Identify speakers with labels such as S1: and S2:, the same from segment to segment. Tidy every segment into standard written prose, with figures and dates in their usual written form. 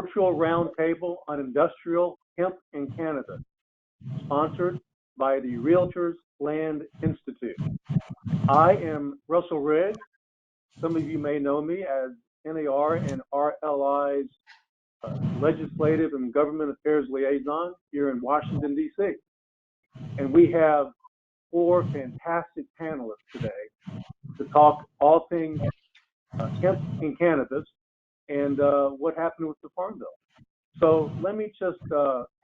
S1: virtual roundtable on industrial hemp in Canada, sponsored by the REALTORS Land Institute. I am Russell Rigg. Some of you may know me as NAR and RLI's Legislative and Government Affairs Liaison here in Washington, D.C. And we have 4 fantastic panelists today to talk all things hemp in cannabis and what happened with the Farm Bill. So let me just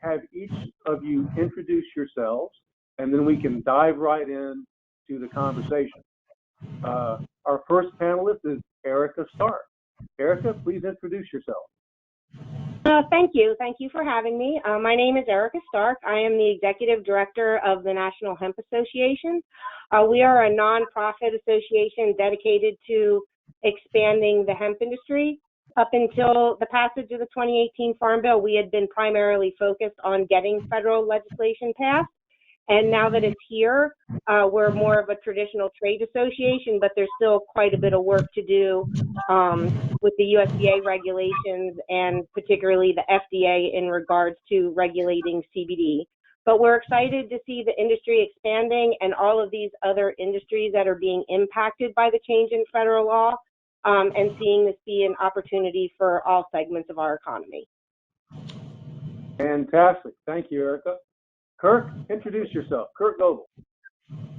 S1: have each of you introduce yourselves, and then we can dive right in to the conversation. Our first panelist is Erica Stark. Erica, please introduce yourself.
S2: Thank you. Thank you for having me. My name is Erica Stark. I am the Executive Director of the National Hemp Association. We are a nonprofit association dedicated to expanding the hemp industry. Up until the passage of the 2018 Farm Bill, we had been primarily focused on getting federal legislation passed. And now that it's here, we're more of a traditional trade association, but there's still quite a bit of work to do with the USDA regulations and particularly the FDA in regards to regulating CBD. But we're excited to see the industry expanding and all of these other industries that are being impacted by the change in federal law, and seeing this be an opportunity for all segments of our economy.
S1: Fantastic. Thank you, Erica. Kirk, introduce yourself. Kirk Goebel.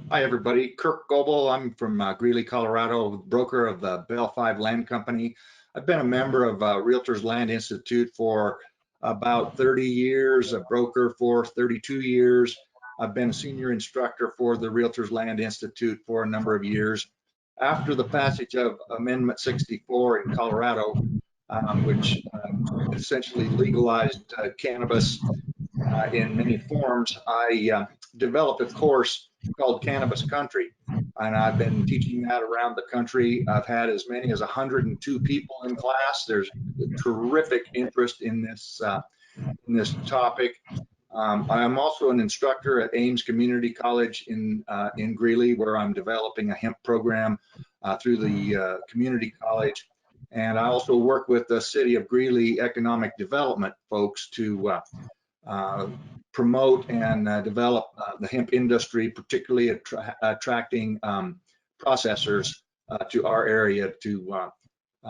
S3: Hi, everybody. Kirk Goebel. I'm from Greeley, Colorado, broker of the Bell 5 Land Company. I've been a member of REALTORS Land Institute for about 30 years, a broker for 32 years. I've been a senior instructor for the REALTORS Land Institute for a number of years. After the passage of Amendment 64 in Colorado, which essentially legalized cannabis in many forms, I developed a course called Cannabis Country, and I've been teaching that around the country. I've had as many as 102 people in class. There's terrific interest in this topic. I'm also an instructor at Ames Community College in Greeley, where I'm developing a hemp program through the community college. And I also work with the City of Greeley Economic Development folks to promote and develop the hemp industry, particularly attracting processors to our area to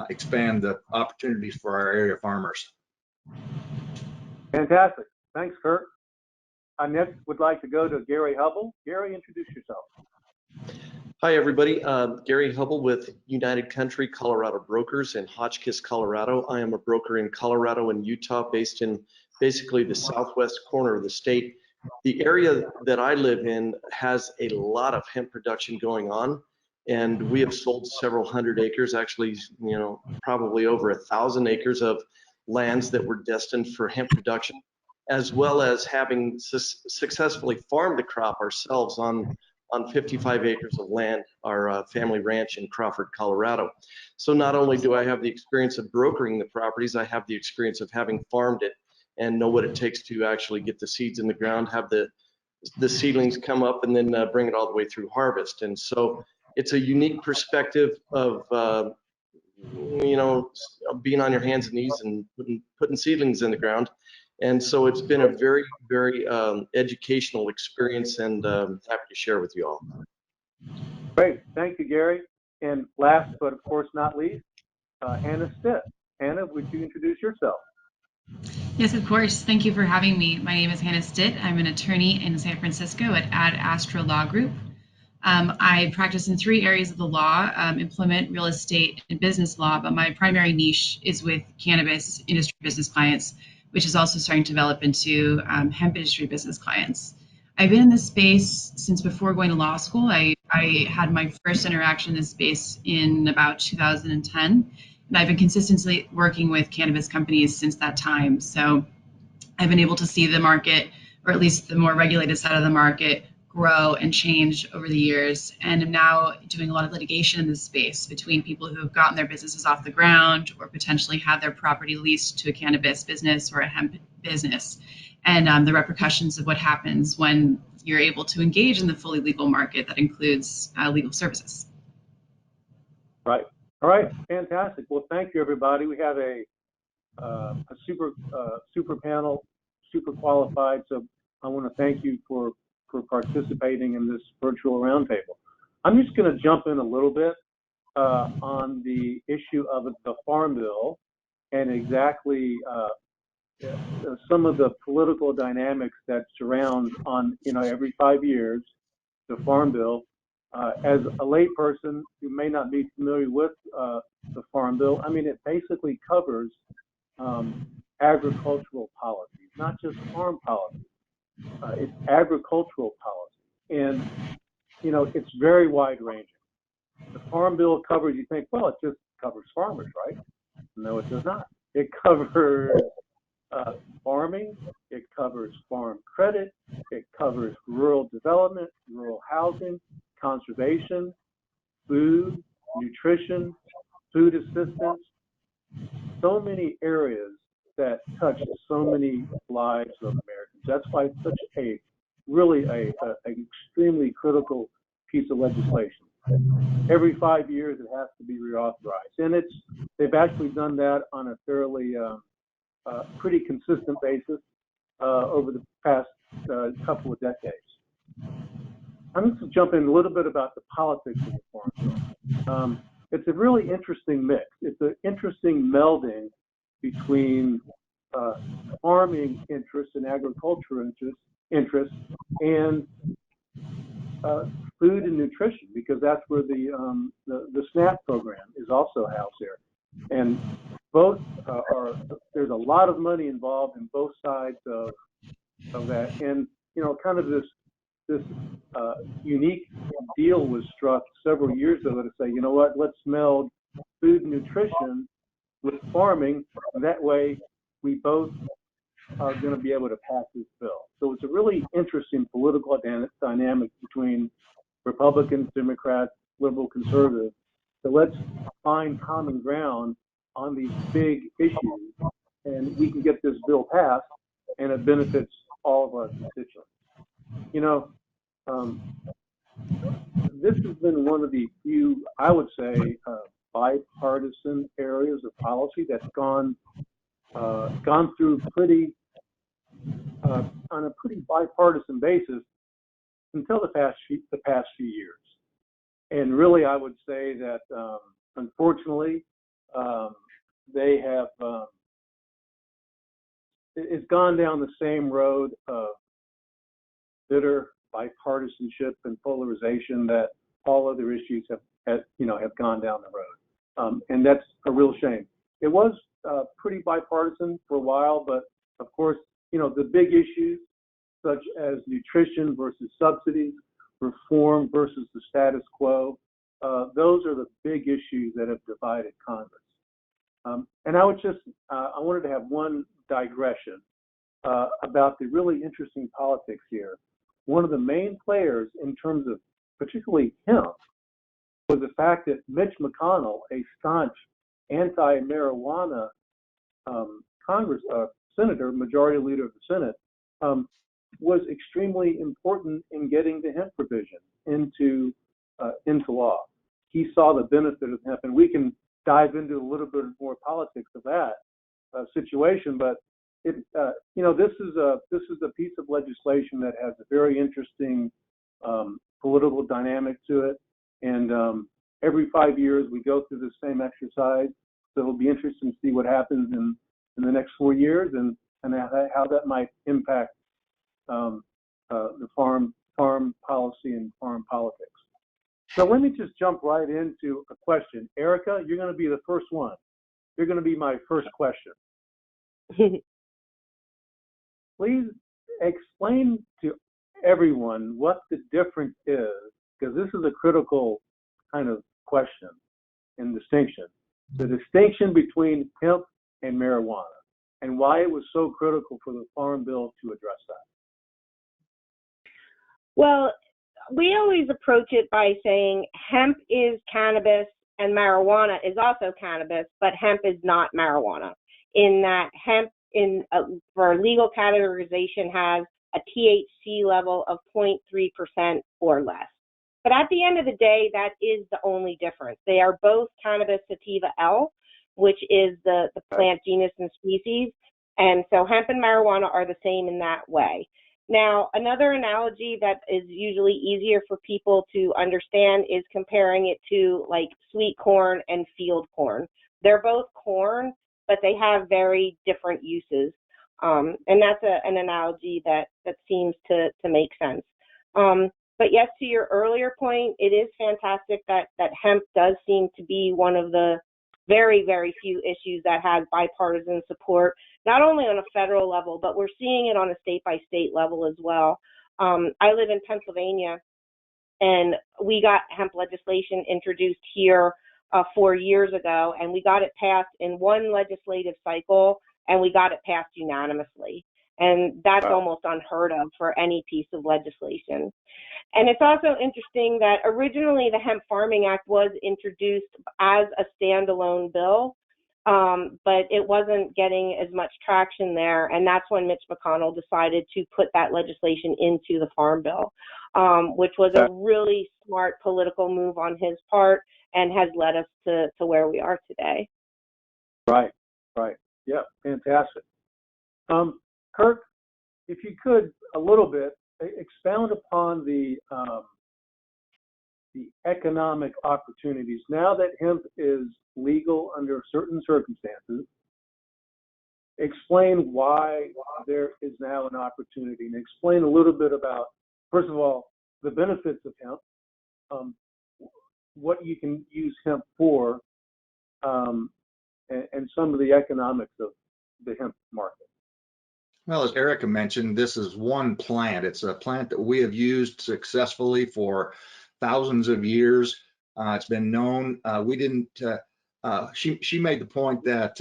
S3: expand the opportunities for our area farmers.
S1: Fantastic. Thanks, Kirk. I next would like to go to Gary Hubble. Gary, introduce yourself.
S4: Hi, everybody. Gary Hubble with United Country Colorado Brokers in Hotchkiss, Colorado. I am a broker in Colorado and Utah, based in basically the southwest corner of the state. The area that I live in has a lot of hemp production going on, and we have sold several hundred acres, actually, probably over 1,000 acres of lands that were destined for hemp production, as well as having successfully farmed the crop ourselves on 55 acres of land, our family ranch in Crawford, Colorado. So not only do I have the experience of brokering the properties, I have the experience of having farmed it and know what it takes to actually get the seeds in the ground, have the seedlings come up, and then bring it all the way through harvest. And so it's a unique perspective of being on your hands and knees and putting seedlings in the ground. And so it's been a very, very educational experience, and happy to share with you all.
S1: Great. Thank you, Gary. And last, but of course not least, Hannah Stitt. Hannah, would you introduce yourself?
S5: Yes, of course. Thank you for having me. My name is Hannah Stitt. I'm an attorney in San Francisco at Ad Astra Law Group. I practice in 3 areas of the law: employment, real estate, and business law, but my primary niche is with cannabis industry business clients, which is also starting to develop into hemp industry business clients. I've been in this space since before going to law school. I had my first interaction in this space in about 2010, and I've been consistently working with cannabis companies since that time. So I've been able to see the market, or at least the more regulated side of the market, grow and change over the years, and am now doing a lot of litigation in this space between people who have gotten their businesses off the ground or potentially had their property leased to a cannabis business or a hemp business, and the repercussions of what happens when you're able to engage in the fully legal market that includes legal services.
S1: Right. All right. Fantastic. Well, thank you, everybody. We have a a super panel, super qualified. So I want to thank you for participating in this virtual roundtable. I'm just going to jump in a little bit on the issue of the Farm Bill and exactly some of the political dynamics that surround on, every 5 years, the Farm Bill. As a layperson who may not be familiar with the Farm Bill, I mean, it basically covers agricultural policies, not just farm policy. It's agricultural policy. And, it's very wide ranging. The Farm Bill covers, you think, well, it just covers farmers, right? No, it does not. It covers farming, it covers farm credit, it covers rural development, rural housing, conservation, food, nutrition, food assistance, so many areas that touch so many lives of Americans. That's why it's such a really an extremely critical piece of legislation. Every 5 years, it has to be reauthorized, and they've actually done that on a fairly pretty consistent basis over the past couple of decades. I'm going to jump in a little bit about the politics of the Farm Bill. It's a really interesting mix. It's an interesting melding between farming interests and agriculture interests and food and nutrition, because that's where the SNAP program is also housed there. And both there's a lot of money involved in both sides of that. And, kind of this unique deal was struck several years ago to say, you know what, let's meld food and nutrition with farming. And that way we both are going to be able to pass this bill. So it's a really interesting political dynamic between Republicans, Democrats, liberal, conservative. So let's find common ground on these big issues, and we can get this bill passed, and it benefits all of our constituents. This has been one of the few, I would say, bipartisan areas of policy that's gone through on a pretty bipartisan basis until the past few years. And really, I would say that unfortunately, they have it's gone down the same road of bitter bipartisanship and polarization that all other issues have gone down the road, and that's a real shame. It was pretty bipartisan for a while, but of course, the big issues such as nutrition versus subsidies, reform versus the status quo, those are the big issues that have divided Congress. And I wanted to have one digression about the really interesting politics here. One of the main players in terms of particularly hemp was the fact that Mitch McConnell, a staunch anti-marijuana senator, majority leader of the Senate, was extremely important in getting the hemp provision into law. He saw the benefit of hemp, and we can dive into a little bit more politics of that situation. But this is a piece of legislation that has a very interesting political dynamic to it. And every 5 years we go through the same exercise. So it'll be interesting to see what happens in the next 4 years and how that might impact the farm policy and farm politics. So let me just jump right into a question. Erica, you're going to be the first one. You're going to be my first question. Please explain to everyone what the difference is, because this is a critical kind of question and distinction. The distinction between hemp and marijuana, and why it was so critical for the Farm Bill to address that.
S2: Well, we always approach it by saying hemp is cannabis and marijuana is also cannabis, but hemp is not marijuana, in that hemp for legal categorization has a THC level of 0.3% or less. But at the end of the day, that is the only difference. They are both cannabis sativa L, which is the plant genus and species. And so hemp and marijuana are the same in that way. Now, another analogy that is usually easier for people to understand is comparing it to like sweet corn and field corn. They're both corn, but they have very different uses. And that's an analogy that seems to make sense. But yes, to your earlier point, it is fantastic that hemp does seem to be one of the very, very few issues that has bipartisan support, not only on a federal level, but we're seeing it on a state-by-state level as well. I live in Pennsylvania, and we got hemp legislation introduced here 4 years ago, and we got it passed in one legislative cycle, and we got it passed unanimously. And that's almost unheard of for any piece of legislation. And it's also interesting that originally the Hemp Farming Act was introduced as a standalone bill, but it wasn't getting as much traction there. And that's when Mitch McConnell decided to put that legislation into the Farm Bill, which was a really smart political move on his part and has led us to where we are today.
S1: Right. Yeah, fantastic. Kirk, if you could, a little bit, expound upon the economic opportunities. Now that hemp is legal under certain circumstances, explain why there is now an opportunity, and explain a little bit about, first of all, the benefits of hemp, what you can use hemp for, and some of the economics of the hemp market.
S3: Well, as Erica mentioned, this is one plant. It's a plant that we have used successfully for thousands of years. It's been known. She made the point that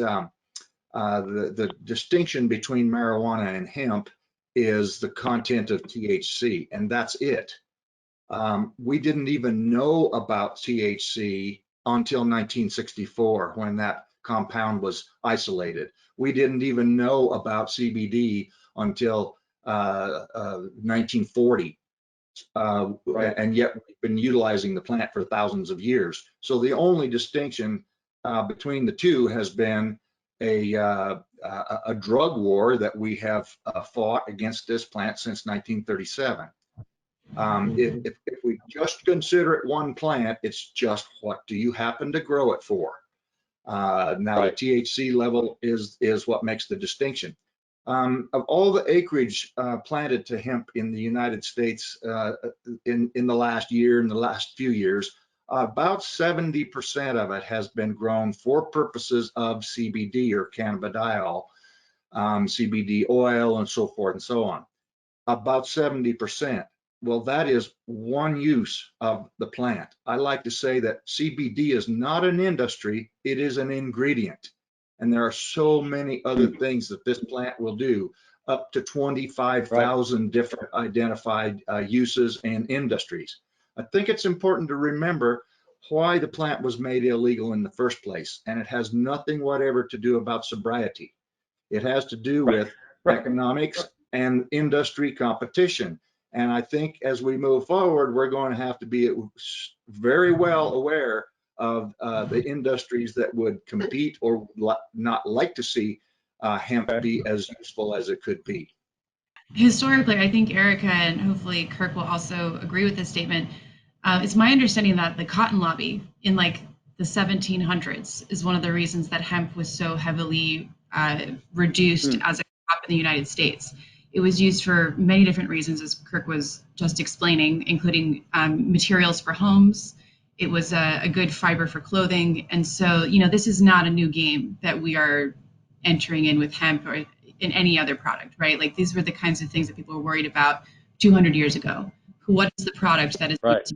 S3: the distinction between marijuana and hemp is the content of THC, and that's it. We didn't even know about THC until 1964 when that compound was isolated. We didn't even know about CBD until 1940, and yet we've been utilizing the plant for thousands of years. So the only distinction between the two has been a drug war that we have fought against this plant since 1937. If we just consider it one plant, it's just what do you happen to grow it for? Now the THC level is what makes the distinction. Of all the acreage planted to hemp in the United States in the last year, in the last few years, about 70% of it has been grown for purposes of CBD or cannabidiol, CBD oil, and so forth and so on. About 70%. Well, that is one use of the plant. I like to say that CBD is not an industry, it is an ingredient. And there are so many other things that this plant will do, up to 25,000 different identified uses and industries. I think it's important to remember why the plant was made illegal in the first place. And it has nothing whatever to do about sobriety. It has to do with economics and industry competition. And I think as we move forward, we're going to have to be very well aware of the industries that would compete or not like to see hemp be as useful as it could be.
S5: Historically, I think Erica and hopefully Kirk will also agree with this statement. It's my understanding that the cotton lobby in like the 1700s is one of the reasons that hemp was so heavily reduced as a crop in the United States. It was used for many different reasons, as Kirk was just explaining, including materials for homes. It was a good fiber for clothing. And so, this is not a new game that we are entering in with hemp or in any other product, right? Like these were the kinds of things that people were worried about 200 years ago. What is the product that is going to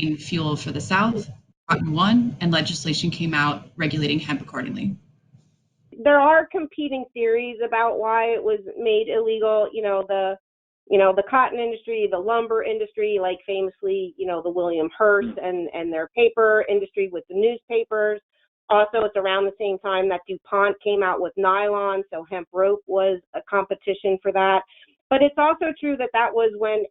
S5: be fuel for the South? Cotton won, and legislation came out regulating hemp accordingly.
S2: There are competing theories about why it was made illegal. The cotton industry, the lumber industry, like famously, the William Hearst and their paper industry with the newspapers. Also, it's around the same time that DuPont came out with nylon, so hemp rope was a competition for that. But it's also true that was when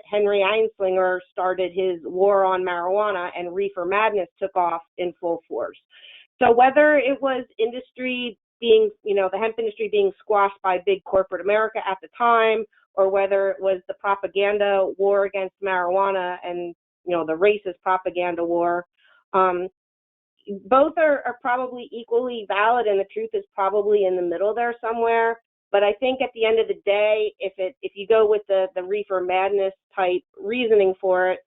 S2: Henry Einslinger started his war on marijuana and reefer madness took off in full force. So whether it was industry being, the hemp industry being squashed by big corporate America at the time, or whether it was the propaganda war against marijuana and, the racist propaganda war, both are probably equally valid, and the truth is probably in the middle there somewhere. But I think at the end of the day, if you go with the reefer madness type reasoning for it,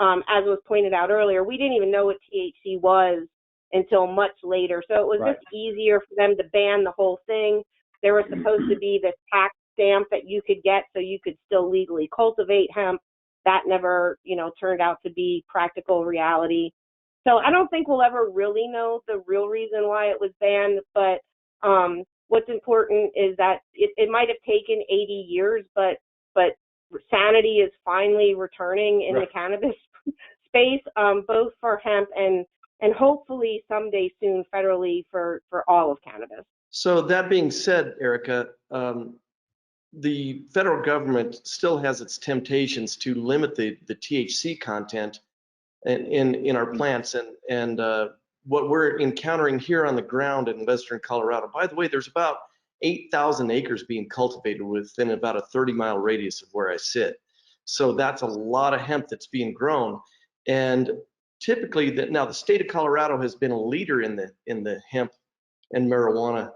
S2: as was pointed out earlier, we didn't even know what THC was until much later. So it was
S1: Right.
S2: just easier for them to ban the whole thing. There was supposed to be this tax stamp that you could get so you could still legally cultivate hemp. That never, turned out to be practical reality. So I don't think we'll ever really know the real reason why it was banned, but what's important is that it might have taken 80 years, but sanity is finally returning in the cannabis space, both for hemp and hopefully someday soon federally for all of cannabis.
S4: So that being said, Erica, the federal government still has its temptations to limit the THC content in our plants, and what we're encountering here on the ground in Western Colorado. By the way, there's about 8,000 acres being cultivated within about a 30-mile radius of where I sit. So that's a lot of hemp that's being grown. And typically, now the state of Colorado has been a leader in the hemp and marijuana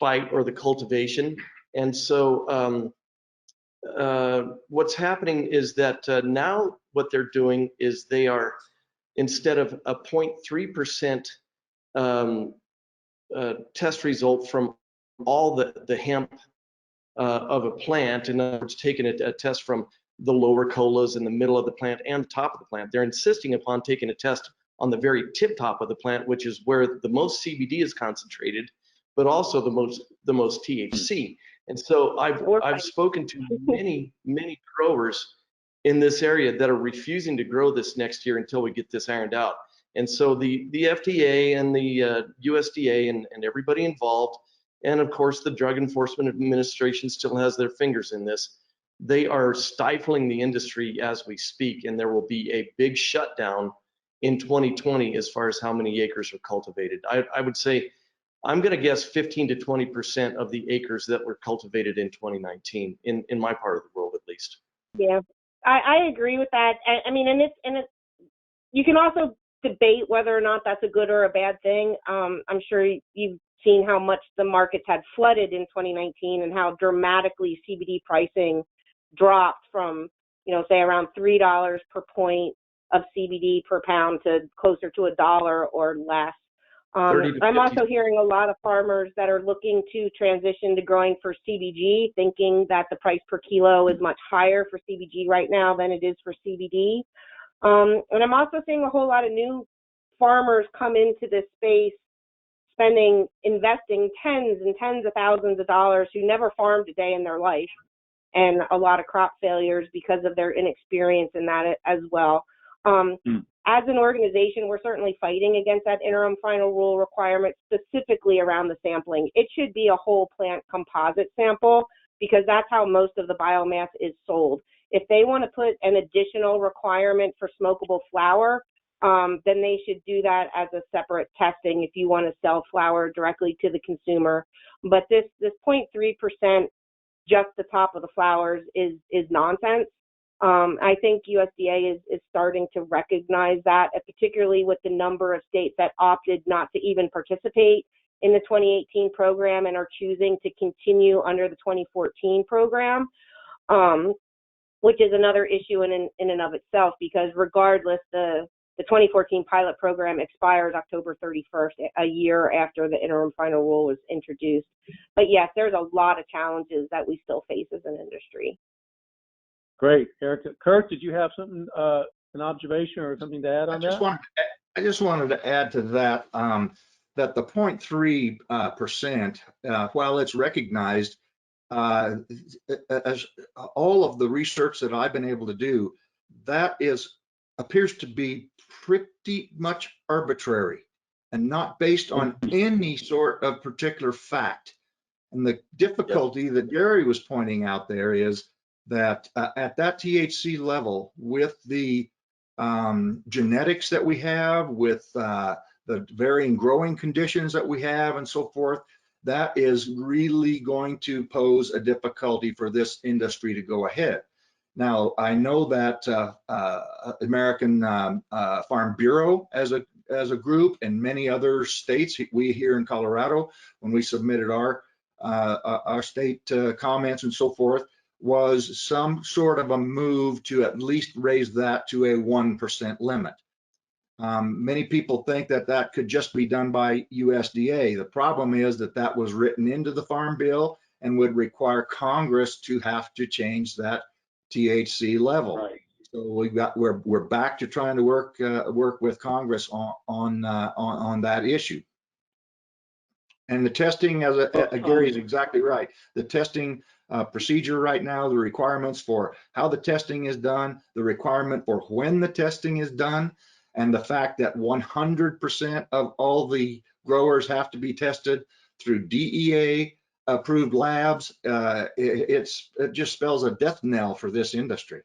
S4: fight or the cultivation. And so what's happening is that now what they're doing is they are, instead of a 0.3% test result from all the hemp of a plant, in other words, taking a test from the lower colas in the middle of the plant and the top of the plant, they're insisting upon taking a test on the very tip top of the plant, which is where the most CBD is concentrated, but also the most THC. And so I've spoken to many growers in this area that are refusing to grow this next year until we get this ironed out. And so the FDA and the USDA and everybody involved, and of course the Drug Enforcement Administration still has their fingers in this. They are stifling the industry as we speak, and there will be a big shutdown in 2020 as far as how many acres are cultivated. I would say, I'm going to guess 15 to 20% of the acres that were cultivated in 2019 in my part of the world, at least.
S2: Yeah, I agree with that. I mean, and it's you can also debate whether or not that's a good or a bad thing. I'm sure you've seen how much the markets had flooded in 2019 and how dramatically CBD pricing dropped from, say around $3 per point of CBD per pound to closer to $1 or less. I'm also hearing a lot of farmers that are looking to transition to growing for CBG, thinking that the price per kilo is much higher for CBG right now than it is for CBD. And I'm also seeing a whole lot of new farmers come into this space, investing tens and tens of thousands of dollars, who never farmed a day in their life, and a lot of crop failures because of their inexperience in that as well. As an organization, we're certainly fighting against that interim final rule requirement, specifically around the sampling. It should be a whole plant composite sample, because that's how most of the biomass is sold. If they want to put an additional requirement for smokable flower, then they should do that as a separate testing if you want to sell flower directly to the consumer. But this 0.3%, just the top of the flowers, is nonsense. I think USDA is starting to recognize that, particularly with the number of states that opted not to even participate in the 2018 program and are choosing to continue under the 2014 program, which is another issue in and of itself, because regardless, the 2014 pilot program expires October 31st, a year after the interim final rule was introduced. But yes, there's a lot of challenges that we still face as an industry.
S1: Great, Erica. Kurt, did you have something, an observation or something to add on that?
S3: I just wanted to add to that, that the 0.3%, while it's recognized, as all of the research that I've been able to do, that appears to be pretty much arbitrary and not based on any sort of particular fact. And the difficulty that Gary was pointing out there is that at that THC level, with the genetics that we have, with the varying growing conditions that we have and so forth, that is really going to pose a difficulty for this industry to go ahead. Now, I know that American Farm Bureau as a group and many other states, we here in Colorado, when we submitted our state comments and so forth, was some sort of a move to at least raise that to a 1% limit. Many people think that that could just be done by USDA. The problem is that that was written into the Farm Bill and would require Congress to have to change that THC level.
S1: Right.
S3: So we're back to trying to work with Congress on that issue. And the testing, as Gary is exactly right. The testing procedure right now, the requirements for how the testing is done, the requirement for when the testing is done, and the fact that 100% of all the growers have to be tested through DEA approved labs, it just spells a death knell for this industry.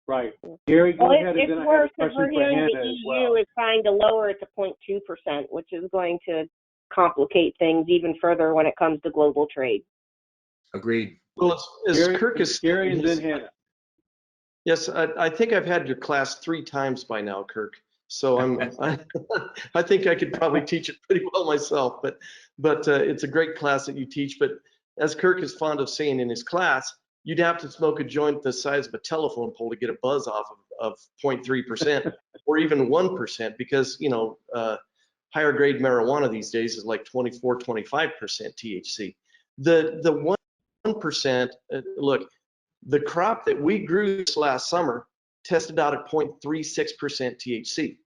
S1: Right. Gary, go ahead.
S2: It's
S1: and then
S2: worse
S1: I have
S2: if
S1: a
S2: we're
S1: question for
S2: hearing
S1: Hannah
S2: the
S1: as
S2: EU
S1: well.
S2: is trying to lower it to 0.2%, which is going to complicate things even further when it comes to global trade.
S3: Agreed.
S4: Well, as Kirk is
S1: Gary and then Hannah.
S4: yes, I think I've had your class 3 times by now, Kirk. So I think I could probably teach it pretty well myself. But it's a great class that you teach. But as Kirk is fond of saying in his class, you'd have to smoke a joint the size of a telephone pole to get a buzz off of 0.3% or even 1%, because higher grade marijuana these days is like 24, 25% THC. The 1%, look, the crop that we grew this last summer tested out at 0.36% THC.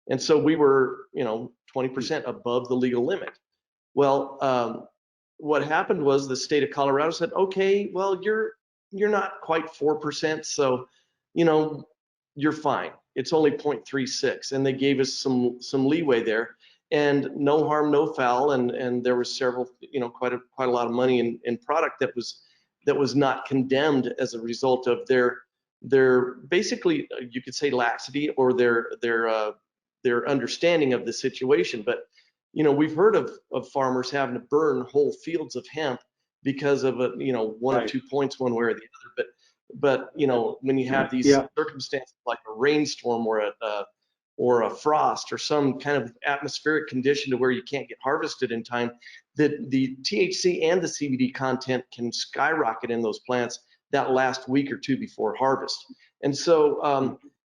S4: And so we were, 20% above the legal limit. Well, what happened was the state of Colorado said, okay, well, you're not quite 4%, so, you're fine. It's only 0.36, and they gave us some leeway there, and no harm, no foul, and there was several, quite a lot of money in product that was not condemned as a result of their basically, you could say, laxity or their understanding of the situation. But we've heard of farmers having to burn whole fields of hemp because of one or 2 points one way or the other. But when you have these circumstances like a rainstorm or a frost or some kind of atmospheric condition to where you can't get harvested in time, that the THC and the CBD content can skyrocket in those plants that last week or two before harvest. And so,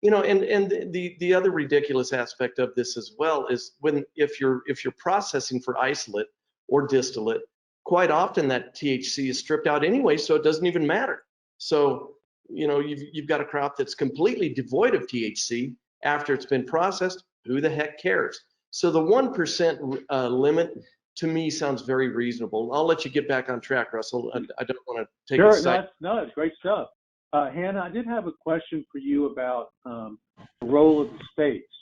S4: and the other ridiculous aspect of this as well is if you're processing for isolate or distillate, quite often that THC is stripped out anyway, so it doesn't even matter. So, you've got a crop that's completely devoid of THC after it's been processed. Who the heck cares? So the 1% limit to me sounds very reasonable. I'll let you get back on track, Russell. I don't want to take a side.
S1: No, it's great stuff. Hannah, I did have a question for you about the role of the states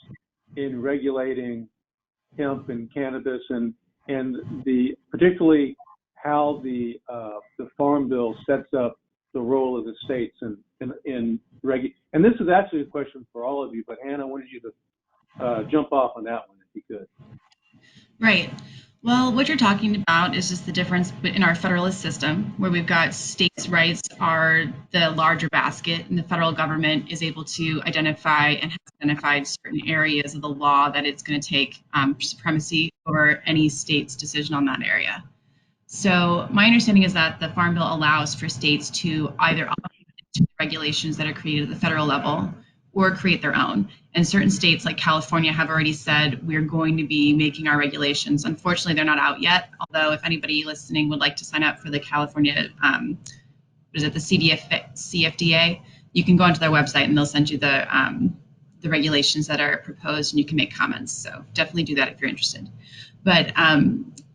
S1: in regulating hemp and cannabis, and particularly how the Farm Bill sets up the role of the states in regu. And this is actually a question for all of you, but Hannah, I wanted you to jump off on that one if you could.
S5: Right. Well, what you're talking about is just the difference in our federalist system, where we've got states' rights are the larger basket, and the federal government is able to identify and has identified certain areas of the law that it's going to take supremacy over any state's decision on that area. So my understanding is that the Farm Bill allows for states to either opt into regulations that are created at the federal level or create their own. And certain states like California have already said we're going to be making our regulations. Unfortunately, they're not out yet. Although if anybody listening would like to sign up for the California, the CFDA, you can go onto their website and they'll send you the regulations that are proposed, and you can make comments. So definitely do that if you're interested. But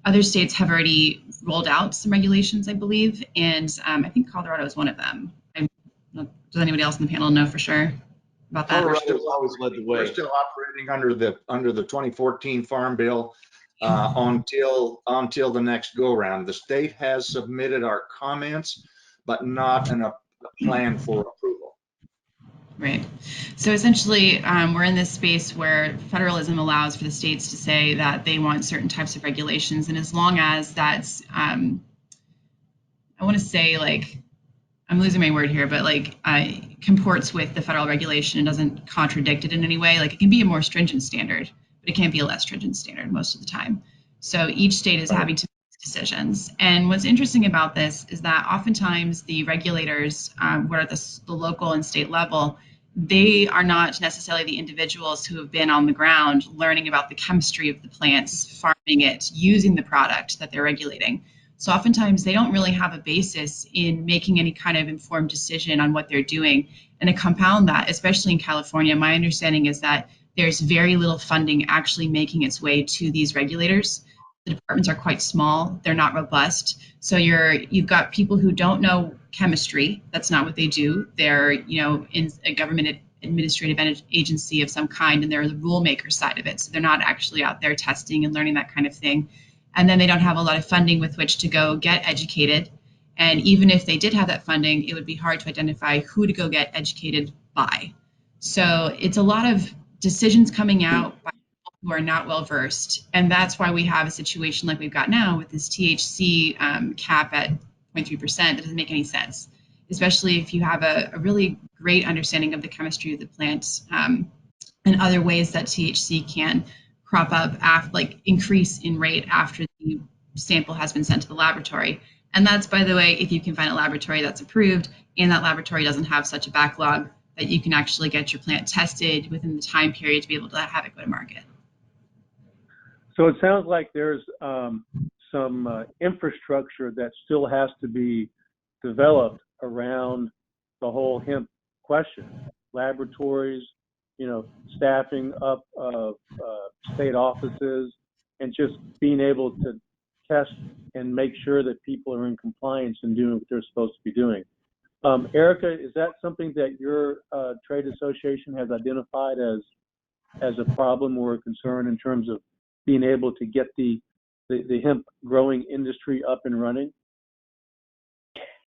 S5: other states have already rolled out some regulations, I believe, and I think Colorado is one of them. Does anybody else on the panel know for sure about that?
S4: Colorado's always led the way.
S3: We're still operating under the 2014 Farm Bill until the next go round. The state has submitted our comments, but not a plan for approval.
S5: Right. So essentially, we're in this space where federalism allows for the states to say that they want certain types of regulations, and as long as that's, I want to say like, I'm losing my word here, but like comports with the federal regulation and doesn't contradict it in any way. Like it can be a more stringent standard, but it can't be a less stringent standard most of the time. So each state is having to make decisions. And what's interesting about this is that oftentimes the regulators, who are at the local and state level, they are not necessarily the individuals who have been on the ground learning about the chemistry of the plants, farming it, using the product that they're regulating. So oftentimes they don't really have a basis in making any kind of informed decision on what they're doing. And to compound that, especially in California, my understanding is that there's very little funding actually making its way to these regulators. The departments are quite small, they're not robust. So you've got people who don't know chemistry. That's not what they do. They're, in a government administrative agency of some kind, and they're the rule maker side of it. So they're not actually out there testing and learning that kind of thing. And then they don't have a lot of funding with which to go get educated. And even if they did have that funding, it would be hard to identify who to go get educated by. So it's a lot of decisions coming out by people who are not well versed. And that's why we have a situation like we've got now with this THC cap at 0.3%. That doesn't make any sense, especially if you have a really great understanding of the chemistry of the plant and other ways that THC can crop up, increase in rate after the sample has been sent to the laboratory. And that's, by the way, if you can find a laboratory that's approved and that laboratory doesn't have such a backlog that you can actually get your plant tested within the time period to be able to have it go to market.
S1: So it sounds like there's some infrastructure that still has to be developed around the whole hemp question. Laboratories, staffing up of state offices, and just being able to test and make sure that people are in compliance and doing what they're supposed to be doing. Erica, is that something that your trade association has identified as a problem or a concern in terms of being able to get the hemp growing industry up and running?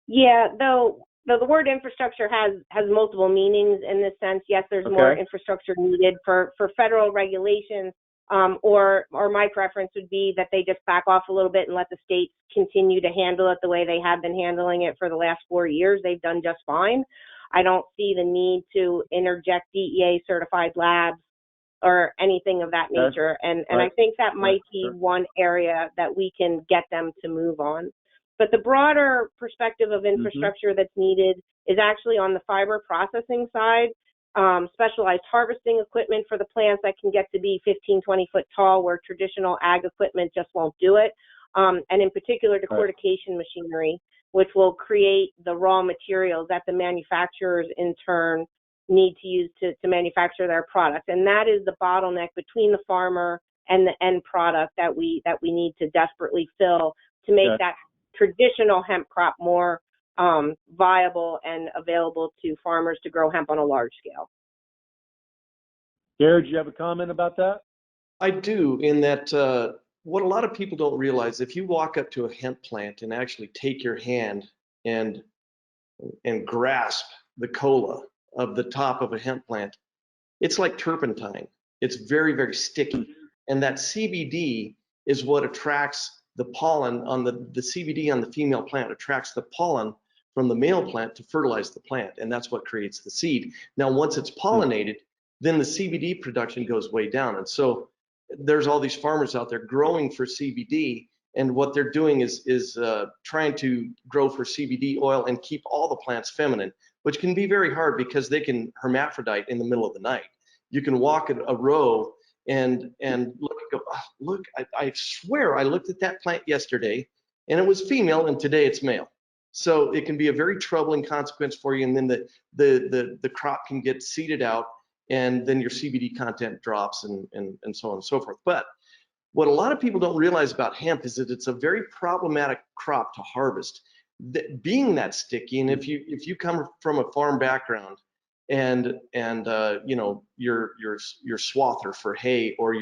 S2: Yeah, though the word infrastructure has multiple meanings in this sense. Yes, there's more infrastructure needed for federal regulations, or my preference would be that they just back off a little bit and let the states continue to handle it the way they have been handling it for the last 4 years. They've done just fine. I don't see the need to interject DEA certified labs or anything of that nature. And I think that might be one area that we can get them to move on. But the broader perspective of infrastructure that's needed is actually on the fiber processing side, specialized harvesting equipment for the plants that can get to be 15, 20 foot tall, where traditional ag equipment just won't do it. And in particular, decortication machinery, which will create the raw materials that the manufacturers in turn need to use to manufacture their product. And that is the bottleneck between the farmer and the end product that we need to desperately fill to make that traditional hemp crop more viable and available to farmers to grow hemp on a large scale.
S1: Gary, do you have a comment about that?
S4: I do, in that what a lot of people don't realize, if you walk up to a hemp plant and actually take your hand and grasp the cola of the top of a hemp plant, it's like turpentine. It's very, very sticky. And that CBD is what attracts the pollen on the CBD on the female plant attracts the pollen from the male plant to fertilize the plant. And that's what creates the seed. Now, once it's pollinated, then the CBD production goes way down. And so there's all these farmers out there growing for CBD. And what they're doing is trying to grow for CBD oil and keep all the plants feminine, which can be very hard because they can hermaphrodite in the middle of the night. You can walk a row and look, I swear I looked at that plant yesterday and it was female and today it's male. So it can be a very troubling consequence for you. And then the crop can get seeded out and then your CBD content drops and so on and so forth. But what a lot of people don't realize about hemp is that it's a very problematic crop to harvest. Being that sticky, and if you come from a farm background and you know your swather for hay, or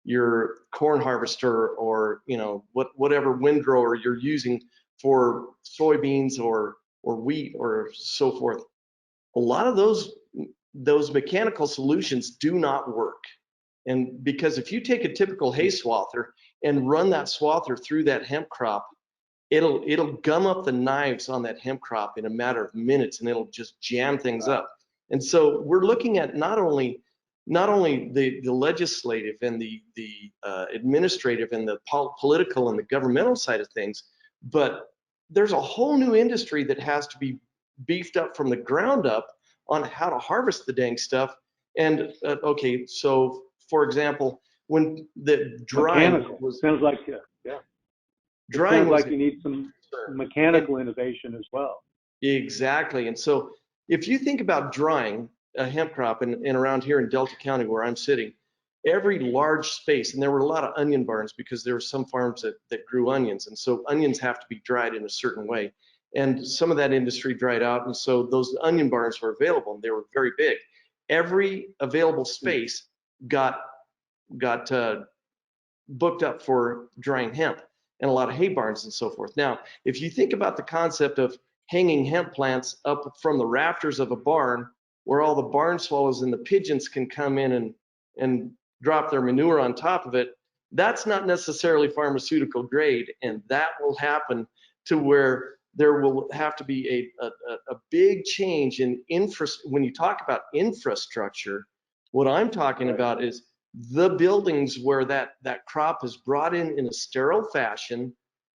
S4: your corn harvester, or you know whatever windrower you're using for soybeans or wheat or so forth, a lot of those those mechanical solutions do not work. And because if you take a typical hay swather and run that swather through that hemp crop, it'll gum up the knives on that hemp crop in a matter of minutes, and it'll just jam things up. And so we're looking at not only the legislative and the administrative and the political and the governmental side of things, but there's a whole new industry that has to be beefed up from the ground up on how to harvest the dang stuff. And okay, so for example, when the drying was
S1: sounds like
S4: drying
S1: sounds
S4: was
S1: like you need some mechanical innovation as well.
S4: exactly. And so if you think about drying a hemp crop, and around here in Delta County where I'm sitting, every large space, and there were a lot of onion barns because there were some farms that grew onions, and so onions have to be dried in a certain way. And some of that industry dried out, and so those onion barns were available, and they were very big. Every available space got booked up for drying hemp, and a lot of hay barns and so forth. Now, if you think about the concept of hanging hemp plants up from the rafters of a barn, where all the barn swallows and the pigeons can come in and drop their manure on top of it, that's not necessarily pharmaceutical grade, and that will happen to where there will have to be a big change in when you talk about infrastructure. What I'm talking about is the buildings where that crop is brought in a sterile fashion,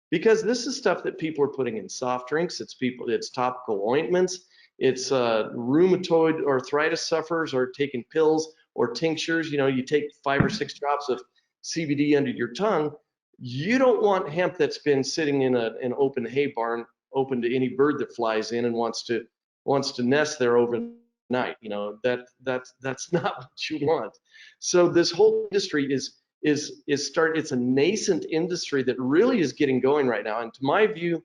S4: because this is stuff that people are putting in soft drinks, it's topical ointments, it's rheumatoid arthritis sufferers are taking pills or tinctures. You know, you take 5 or 6 drops of CBD under your tongue. You don't want hemp that's been sitting in an open hay barn, open to any bird that flies in and wants to nest there overnight. You know, that's not what you want. So this whole industry it's a nascent industry that really is getting going right now. And to my view,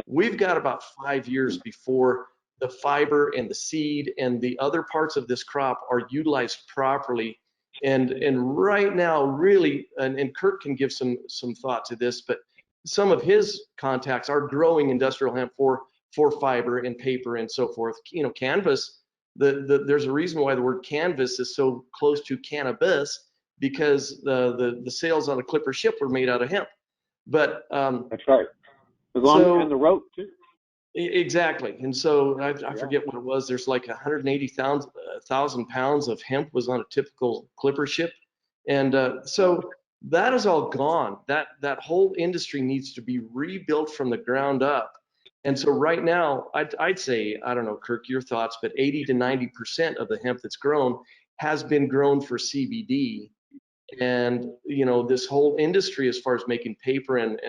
S4: we've got about 5 years before the fiber and the seed and the other parts of this crop are utilized properly. And right now, really, and Kirk can give some thought to this, but some of his contacts are growing industrial hemp for fiber and paper and so forth. You know, canvas, there's a reason why the word canvas is so close to cannabis, because the sails on a clipper ship were made out of hemp. But
S1: that's right. As long as the rope too.
S4: Exactly. And so I forget what it was. There's like 180,000 pounds of hemp was on a typical clipper ship. And so that is all gone. That whole industry needs to be rebuilt from the ground up. And so right now, I'd say, I don't know, Kirk, your thoughts, but 80 to 90% of the hemp that's grown has been grown for CBD. And, you know, this whole industry, as far as making paper and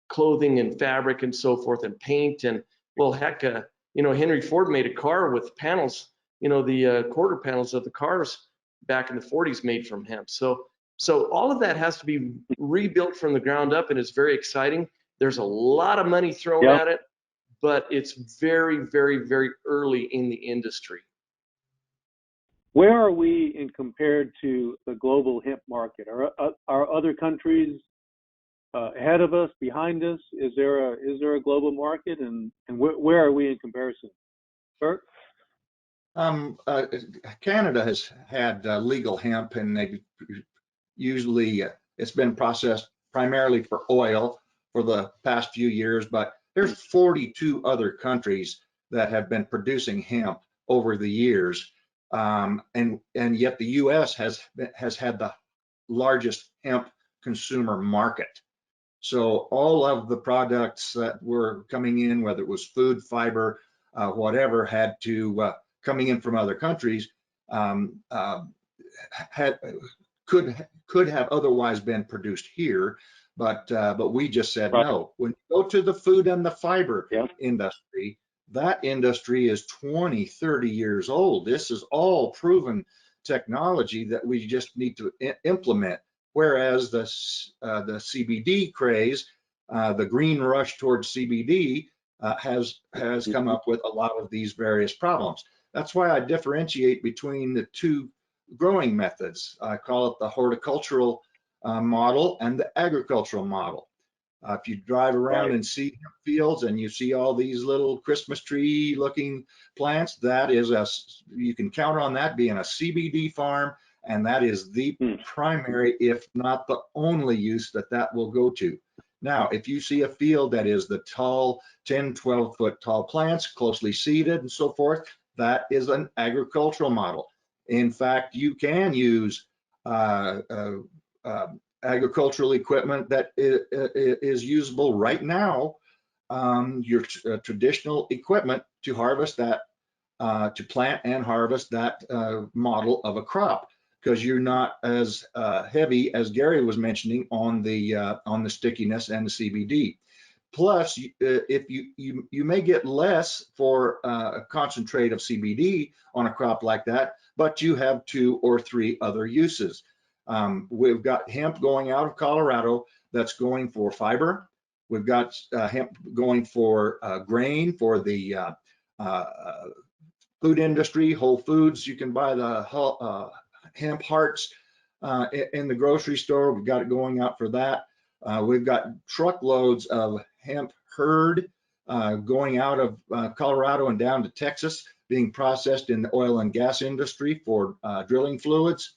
S4: clothing and fabric and so forth and paint, and well, heck, you know, Henry Ford made a car with panels, you know, the quarter panels of the cars back in the 40s made from hemp. So all of that has to be rebuilt from the ground up, and it's very exciting. There's a lot of money thrown at it, but it's very, very, very early in the industry.
S1: Where are we in compared to the global hemp market? Are other countries ahead of us, behind us? Is there a global market, and where are we in comparison? Bert?
S3: Canada has had legal hemp, and they usually it's been processed primarily for oil for the past few years, but there's 42 other countries that have been producing hemp over the years, and yet the U.S. has had the largest hemp consumer market. So all of the products that were coming in, whether it was food, fiber, whatever, had to coming in from other countries, could have otherwise been produced here, but we just said no. When you go to the food and the fiber industry, that industry is 20, 30 years old. This is all proven technology that we just need to implement. Whereas the CBD craze, the green rush towards CBD has come up with a lot of these various problems. That's why I differentiate between the two growing methods. I call it the horticultural model and the agricultural model. If you drive around and see fields and you see all these little Christmas tree looking plants, that is you can count on that being a CBD farm, and that is the primary, if not the only use that will go to. Now, if you see a field that is the tall 10, 12 foot tall plants, closely seeded and so forth, that is an agricultural model. In fact, you can use agricultural equipment that is usable right now, your traditional equipment to harvest that, to plant and harvest that model of a crop, because you're not as heavy as Gary was mentioning on the stickiness and the CBD. Plus, if you may get less for a concentrate of CBD on a crop like that, but you have 2 or 3 other uses. We've got hemp going out of Colorado that's going for fiber. We've got hemp going for grain for the food industry, Whole Foods. You can buy the hemp hearts in the grocery store. We've got it going out for that. We've got truckloads of hemp hurd going out of Colorado and down to Texas, being processed in the oil and gas industry for drilling fluids.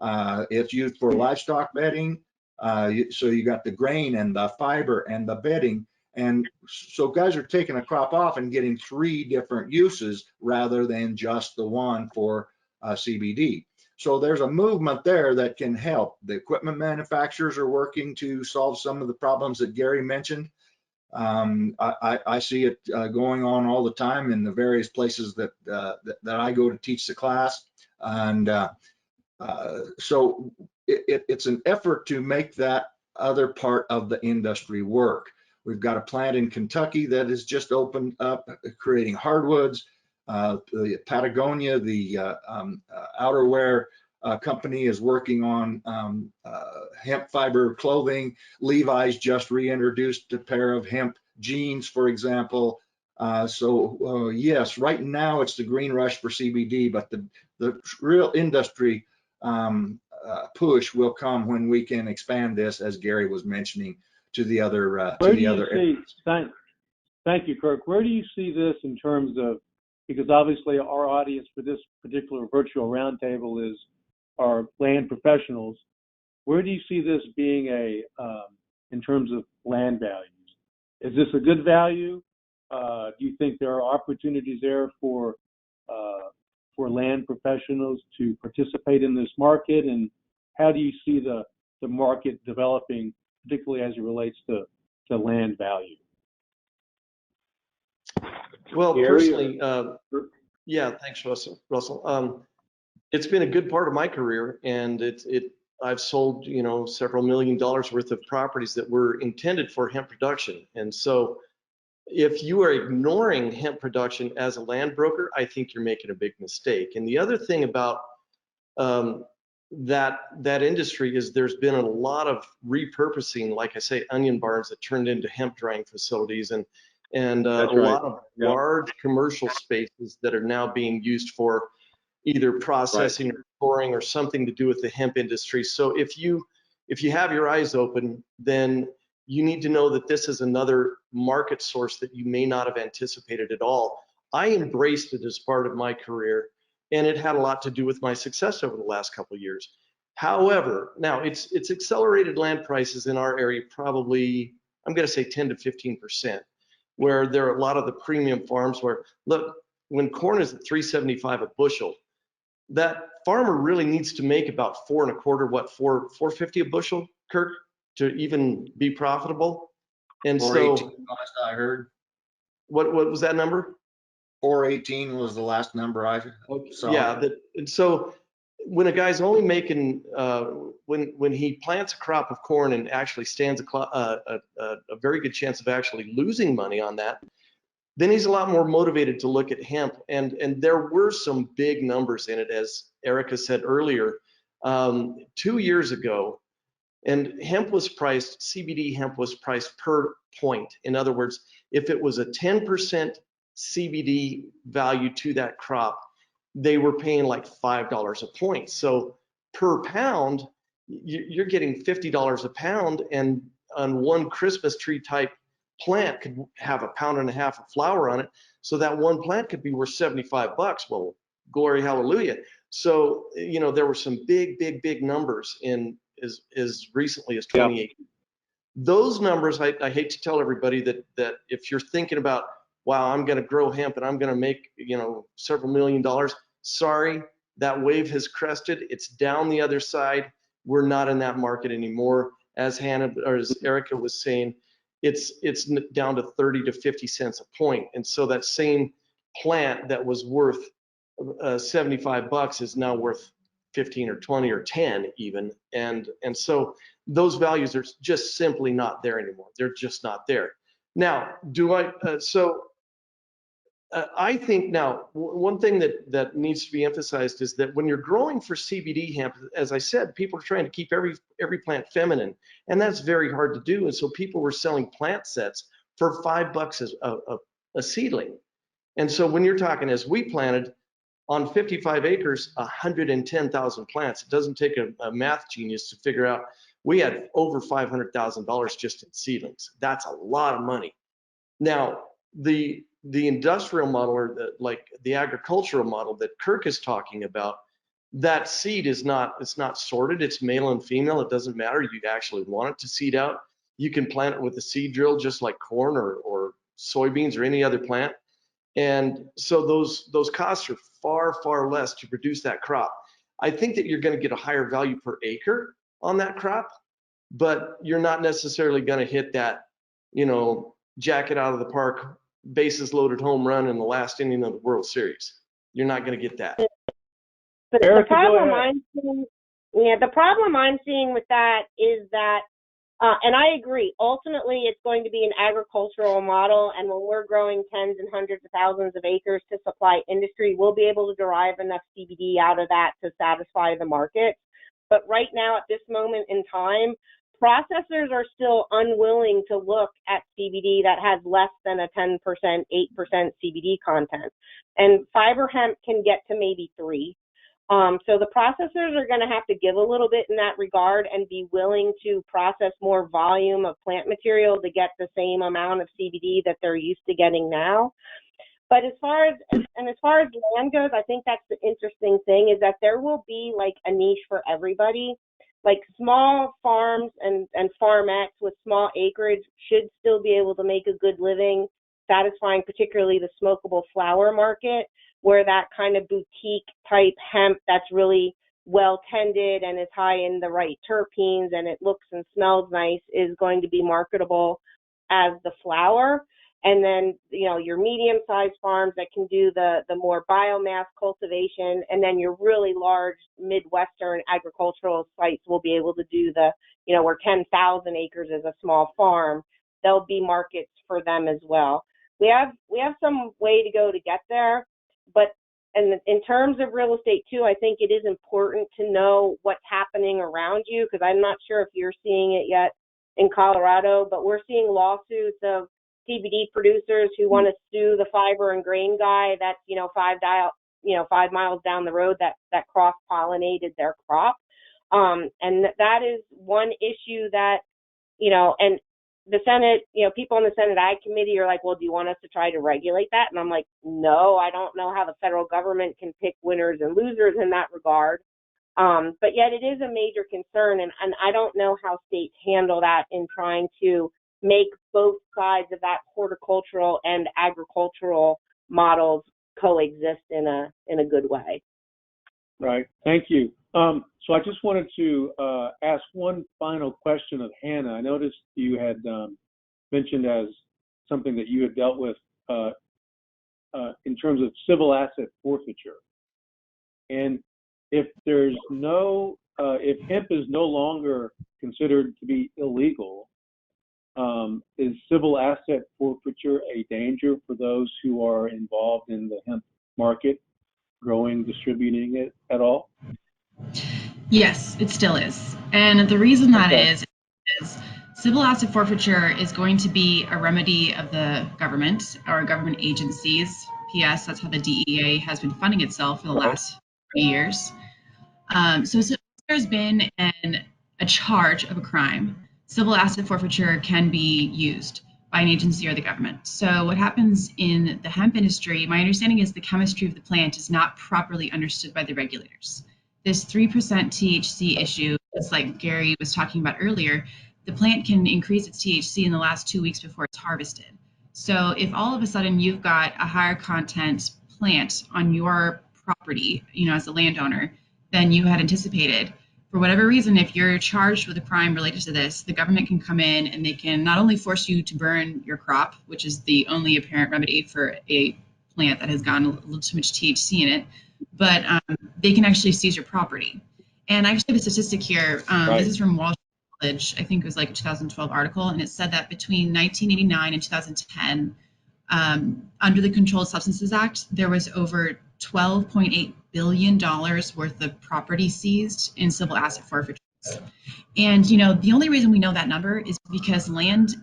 S3: It's used for livestock bedding. So you got the grain and the fiber and the bedding. And so guys are taking a crop off and getting 3 different uses rather than just the one for CBD. So there's a movement there that can help. The equipment manufacturers are working to solve some of the problems that Gary mentioned. I see it going on all the time in the various places that I go to teach the class. And so it's an effort to make that other part of the industry work. We've got a plant in Kentucky that has just opened up, creating hardwoods. The Patagonia, the outerwear company, is working on hemp fiber clothing. Levi's just reintroduced a pair of hemp jeans, for example. So yes, right now it's the green rush for CBD, but the real industry push will come when we can expand this, as Gary was mentioning, to the other
S1: Thank you, Kirk. Where do you see this in terms of, because obviously our audience for this particular virtual roundtable are land professionals. Where do you see this being in terms of land values? Is this a good value? Do you think there are opportunities there for land professionals to participate in this market? And how do you see the market developing, particularly as it relates to land value?
S4: Well, personally, yeah, thanks, Russell. It's been a good part of my career, and I've sold, several $1 million worth of properties that were intended for hemp production. And so if you are ignoring hemp production as a land broker, I think you're making a big mistake. And the other thing about that industry is there's been a lot of repurposing, like I say, onion barns that turned into hemp drying facilities, and a lot of large commercial spaces that are now being used for either processing or storing or something to do with the hemp industry. So if you have your eyes open, then you need to know that this is another market source that you may not have anticipated at all. I embraced it as part of my career, and it had a lot to do with my success over the last couple of years. However, now it's accelerated land prices in our area, probably, I'm going to say 10 to 15%, where there are a lot of the premium farms where, look, when corn is at $3.75 a bushel, that farmer really needs to make about $4.25, $4.50 a bushel, Kirk, to even be profitable. And so,
S3: last I heard.
S4: What was that number?
S3: 418 was the last number I saw.
S4: Yeah, and so when a guy's only making, when he plants a crop of corn and actually stands a very good chance of actually losing money on that, then he's a lot more motivated to look at hemp. And there were some big numbers in it, as Erica said earlier, 2 years ago. And CBD hemp was priced per point. In other words, if it was a 10% CBD value to that crop, they were paying like $5 a point. So per pound, you're getting $50 a pound. And on one Christmas tree type plant could have 1.5 pounds of flower on it. So that one plant could be worth $75. Well, glory, hallelujah. So, you know, there were some big numbers in as recently as 2018. Yeah. Those numbers, I hate to tell everybody that if you're thinking about, wow, I'm going to grow hemp and I'm going to make, you know, several $1 million. Sorry, that wave has crested. It's down the other side. We're not in that market anymore. As Hannah or as Erica was saying, it's down to 30 to 50 cents a point. And so that same plant that was worth $75 is now worth 15 or 20 or 10 even. And so those values are just simply not there anymore. They're just not there. Now, I think now one thing that needs to be emphasized is that when you're growing for CBD hemp, as I said, people are trying to keep every plant feminine, and that's very hard to do. And so people were selling plant sets for $5 as a seedling. And so when you're talking, as we planted on 55 acres, 110,000 plants, it doesn't take a math genius to figure out we had over $500,000 just in seedlings. That's a lot of money. Now, the industrial model, or like the agricultural model that Kirk is talking about, that seed is not sorted. It's male and female. It doesn't matter. You actually want it to seed out. You can plant it with a seed drill, just like corn or soybeans or any other plant. And so those costs are far less to produce that crop. I think that you're going to get a higher value per acre on that crop, but you're not necessarily going to hit that, you know, jacket out of the park, bases loaded home run in the last inning of the World Series. You're not going to get that.
S2: But the problem I'm seeing with that is that, and I agree, ultimately it's going to be an agricultural model, and when we're growing tens and hundreds of thousands of acres to supply industry, we'll be able to derive enough CBD out of that to satisfy the market. But right now, at this moment in time, processors are still unwilling to look at CBD that has less than a 10%, 8% CBD content. And fiber hemp can get to maybe 3%. So the processors are going to have to give a little bit in that regard and be willing to process more volume of plant material to get the same amount of CBD that they're used to getting now. But as far as land goes, I think that's the interesting thing, is that there will be like a niche for everybody. Like small farms and farmettes with small acreage should still be able to make a good living, satisfying particularly the smokable flower market, where that kind of boutique type hemp that's really well tended and is high in the right terpenes and it looks and smells nice is going to be marketable as the flower. And then, you know, your medium-sized farms that can do the more biomass cultivation, and then your really large Midwestern agricultural sites will be able to do the, you know, where 10,000 acres is a small farm. There'll be markets for them as well. We have some way to go to get there, but in terms of real estate too, I think it is important to know what's happening around you, because I'm not sure if you're seeing it yet in Colorado, but we're seeing lawsuits of CBD producers who want to sue the fiber and grain guy that's, 5 miles down the road that cross-pollinated their crop. And that is one issue that, and the Senate, people on the Senate Ag Committee are like, well, do you want us to try to regulate that? And I'm like, no, I don't know how the federal government can pick winners and losers in that regard. But yet it is a major concern, and I don't know how states handle that in trying to make both sides of that horticultural and agricultural models coexist in a good way.
S1: Right. Thank you. So I just wanted to ask one final question of Hannah. I noticed you had mentioned as something that you had dealt with in terms of civil asset forfeiture. And if there's if hemp is no longer considered to be illegal, is civil asset forfeiture a danger for those who are involved in the hemp market, growing, distributing it at all?
S5: Yes, it still is. And the reason that is civil asset forfeiture is going to be a remedy of the government or government agencies. P.S. That's how the DEA has been funding itself for the last 3 years. So there's been a charge of a crime. civil asset forfeiture can be used by an agency or the government. So what happens in the hemp industry, my understanding is the chemistry of the plant is not properly understood by the regulators. This 3% THC issue, just like Gary was talking about earlier, the plant can increase its THC in the last 2 weeks before it's harvested. So if all of a sudden you've got a higher content plant on your property, as a landowner, than you had anticipated, for whatever reason, if you're charged with a crime related to this, the government can come in and they can not only force you to burn your crop, which is the only apparent remedy for a plant that has gotten a little too much THC in it, but they can actually seize your property. And I actually have a statistic here. This is from Wall Street College. I think it was like a 2012 article, and it said that between 1989 and 2010, under the Controlled Substances Act, there was over $12.8 billion worth of property seized in civil asset forfeitures. And, the only reason we know that number is because land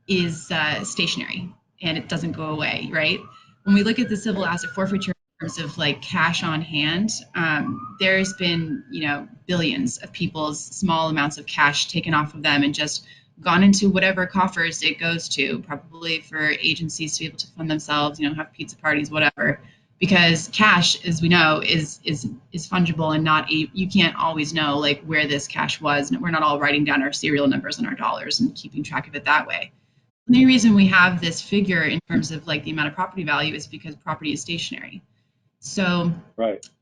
S5: is stationary and it doesn't go away, right? When we look at the civil asset forfeiture in terms of like cash on hand, there's been, billions of people's small amounts of cash taken off of them and just gone into whatever coffers it goes to, probably for agencies to be able to fund themselves, have pizza parties, whatever. Because cash, as we know, is fungible and you can't always know like where this cash was. And we're not all writing down our serial numbers and our dollars and keeping track of it that way. The only reason we have this figure in terms of like the amount of property value is because property is stationary. So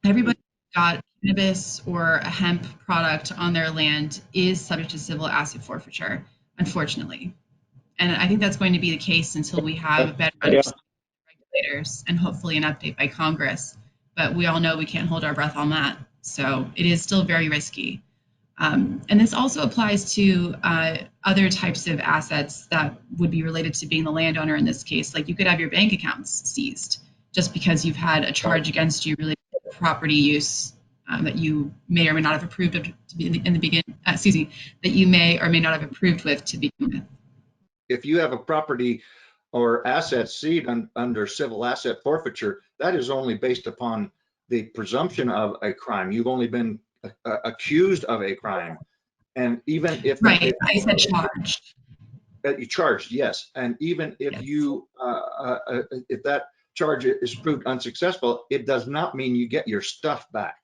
S5: everybody who's got cannabis or a hemp product on their land is subject to civil asset forfeiture, unfortunately. And I think that's going to be the case until we have a better understanding of regulators and hopefully an update by Congress. But we all know we can't hold our breath on that. So it is still very risky. And this also applies to other types of assets that would be related to being the landowner in this case. Like you could have your bank accounts seized just because you've had a charge against you related to property use that you may or may not have approved of to be in the beginning, that you may or may not have approved with to begin with.
S3: If you have a property or asset seized under civil asset forfeiture, that is only based upon the presumption of a crime. You've only been accused of a crime. And even if
S5: I said charged.
S3: You charged, yes. And even if you if that charge is proved unsuccessful, it does not mean you get your stuff back.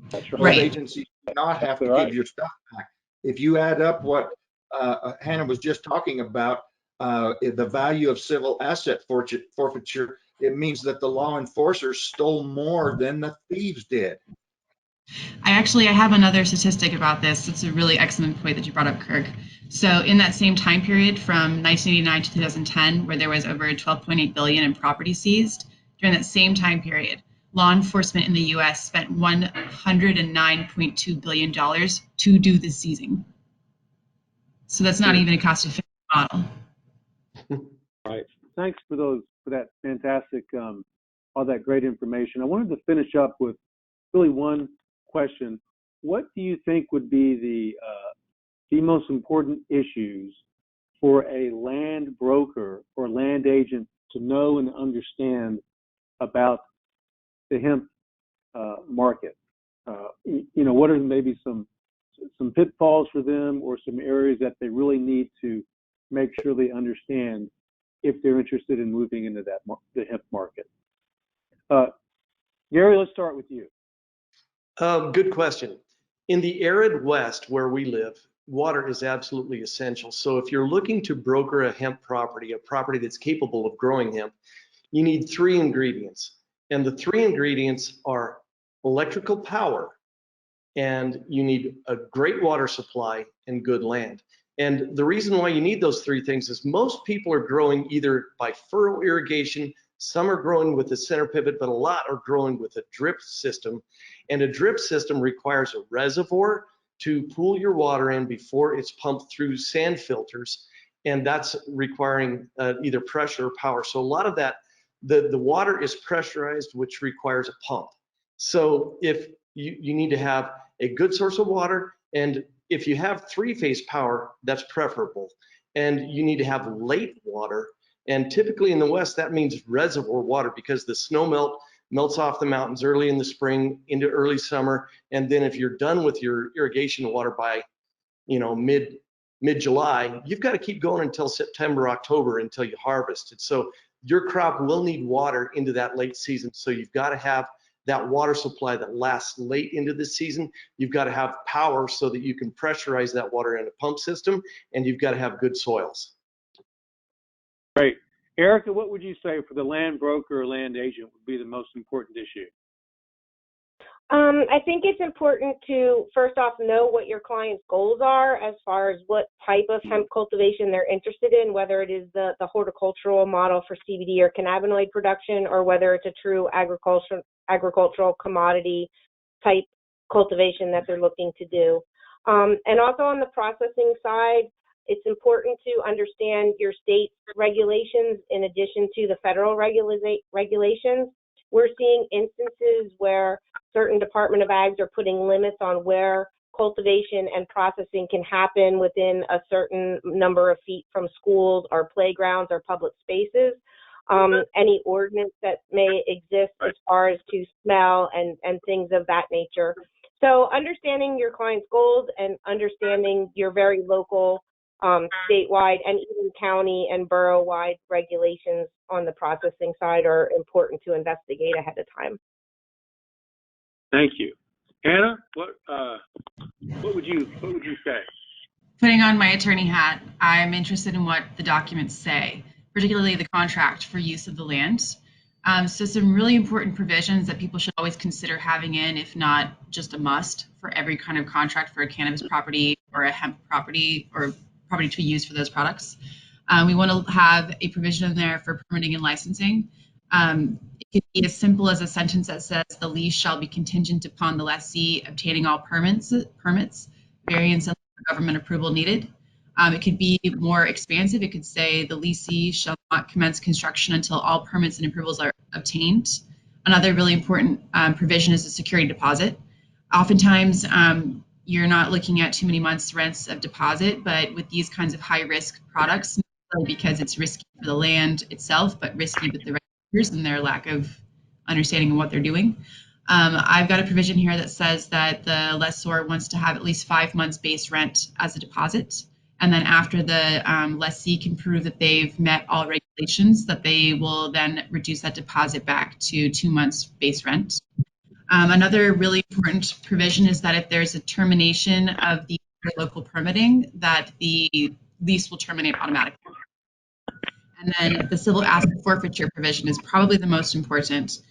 S1: That's
S3: Those
S1: right.
S3: agencies do not have to give your stuff back. If you add up what Hannah was just talking about, the value of civil asset forfeiture, it means that the law enforcers stole more than the thieves did.
S5: I have another statistic about this. It's a really excellent point that you brought up, Kirk. So in that same time period from 1989 to 2010, where there was over 12.8 billion in property seized, during that same time period, law enforcement in the US spent $109.2 billion to do the seizing. So that's not even a cost-effective model.
S1: Right. Thanks for that fantastic, all that great information. I wanted to finish up with really one question. What do you think would be the most important issues for a land broker or land agent to know and understand about the hemp market? What are maybe some pitfalls for them, or some areas that they really need to make sure they understand if they're interested in moving into the hemp market? Gary, let's start with you.
S4: Good question. In the arid West where we live, water is absolutely essential. So if you're looking to broker a hemp property, a property that's capable of growing hemp, you need 3 ingredients. And the 3 ingredients are electrical power, and you need a great water supply and good land. And the reason why you need those 3 things is most people are growing either by furrow irrigation, some are growing with a center pivot, but a lot are growing with a drip system. And a drip system requires a reservoir to pool your water in before it's pumped through sand filters. And that's requiring either pressure or power. So a lot of that, the water is pressurized, which requires a pump. So if you need to have a good source of water, and if you have 3-phase power, that's preferable. And you need to have late water. And typically in the West, that means reservoir water, because the snow melts off the mountains early in the spring into early summer. And then if you're done with your irrigation water by, mid mid-July, you've got to keep going until September, October until you harvest. And so your crop will need water into that late season. So you've got to have that water supply that lasts late into the season. You've got to have power so that you can pressurize that water in a pump system, and you've got to have good soils.
S1: Great. Erica, what would you say for the land broker or land agent would be the most important issue?
S2: I think it's important to, first off, know what your client's goals are as far as what type of hemp cultivation they're interested in, whether it is the horticultural model for CBD or cannabinoid production, or whether it's a true agricultural commodity type cultivation that they're looking to do. And also on the processing side, it's important to understand your state regulations in addition to the federal regulations. We're seeing instances where certain Department of Ags are putting limits on where cultivation and processing can happen within a certain number of feet from schools or playgrounds or public spaces. Any ordinance that may exist as far as to smell and things of that nature. So understanding your client's goals and understanding your very local, statewide, and even county and borough-wide regulations on the processing side are important to investigate ahead of time.
S1: Thank you. Hannah, what would you say?
S5: Putting on my attorney hat, I'm interested in what the documents say, particularly the contract for use of the land. So some really important provisions that people should always consider having in, if not just a must, for every kind of contract for a cannabis property or a hemp property or property to be used for those products. We want to have a provision in there for permitting and licensing. It could be as simple as a sentence that says the lease shall be contingent upon the lessee obtaining all permits, variance, and government approval needed. It could be more expansive. It could say the leasee shall not commence construction until all permits and approvals are obtained. Another really important provision is a security deposit. Oftentimes, you're not looking at too many months rents of deposit, but with these kinds of high risk products, because it's risky for the land itself, but risky with the regulators and their lack of understanding of what they're doing. I've got a provision here that says that the lessor wants to have at least 5 months base rent as a deposit. And then after the lessee can prove that they've met all regulations, that they will then reduce that deposit back to 2 months base rent. Another really important provision is that if there's a termination of the local permitting, that the lease will terminate automatically. And then the civil asset forfeiture provision is probably the most important.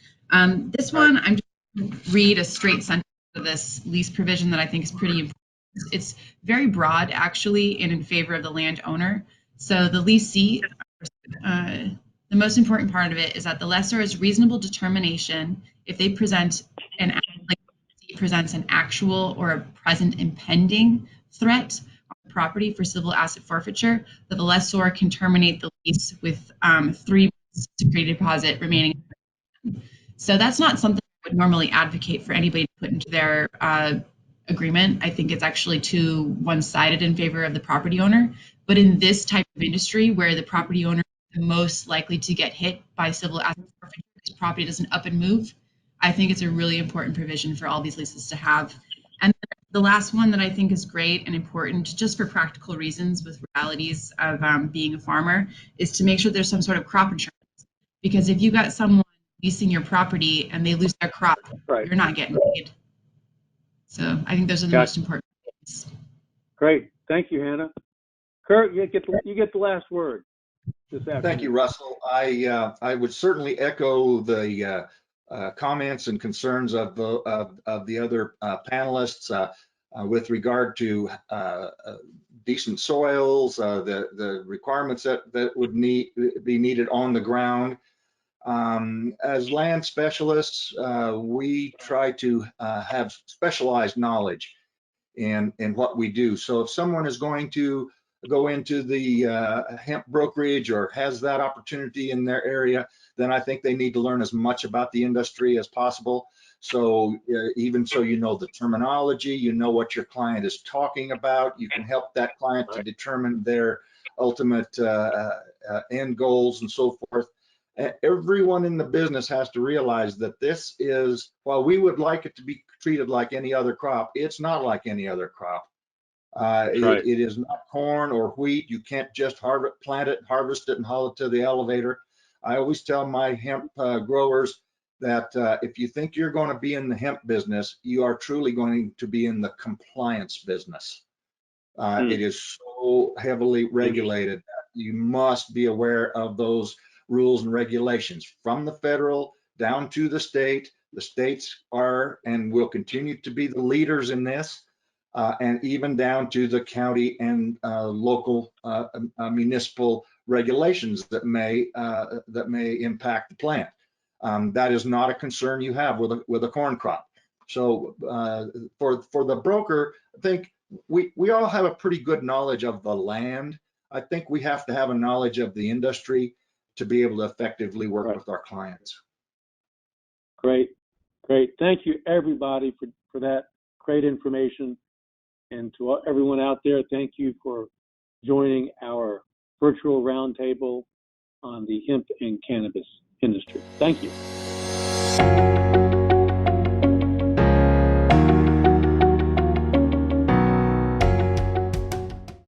S5: This one, I'm just going to read a straight sentence of this lease provision that I think is pretty important. It's very broad, actually, and in favor of the landowner. So the leasee, the most important part of it is that the lessor has reasonable determination if they presents an actual or a present impending threat on the property for civil asset forfeiture, that the lessor can terminate the lease with 3 months security deposit remaining. So that's not something I would normally advocate for anybody to put into their agreement. I think it's actually too one-sided in favor of the property owner. But in this type of industry where the property owner is most likely to get hit by civil asset forfeiture, because property doesn't up and move, I think it's a really important provision for all these leases to have. And the last one that I think is great and important, just for practical reasons with realities of being a farmer, is to make sure there's some sort of crop insurance. Because if you got someone leasing your property and they lose their crop, you're not getting paid. So I think those are the most important things.
S1: Great. Thank you, Hannah. Kurt, you get the last word this afternoon.
S3: Thank you, Russell. I would certainly echo the comments and concerns of the other panelists with regard to decent soils, the requirements that would be needed on the ground. As land specialists, we try to have specialized knowledge in what we do. So if someone is going to go into the hemp brokerage or has that opportunity in their area, then I think they need to learn as much about the industry as possible. So even so, you know the terminology, you know what your client is talking about, you can help that client to determine their ultimate end goals and so forth. Everyone in the business has to realize that this is, while we would like it to be treated like any other crop, it's not like any other crop.
S6: Right.
S3: It is not corn or wheat. You can't just plant it, harvest it, and haul it to the elevator. I always tell my hemp growers that if you think you're going to be in the hemp business, you are truly going to be in the compliance business. It is so heavily regulated that you must be aware of those rules and regulations from the federal down to the state. The states are and will continue to be the leaders in this, and even down to the county and local municipal regulations that may impact the plant. That is not a concern you have with a corn crop. So for the broker, I think we all have a pretty good knowledge of the land. I think we have to have a knowledge of the industry to be able to effectively work with our clients.
S1: Great. Thank you, everybody, for that great information. And to everyone out there, thank you for joining our virtual roundtable on the hemp and cannabis industry. Thank you.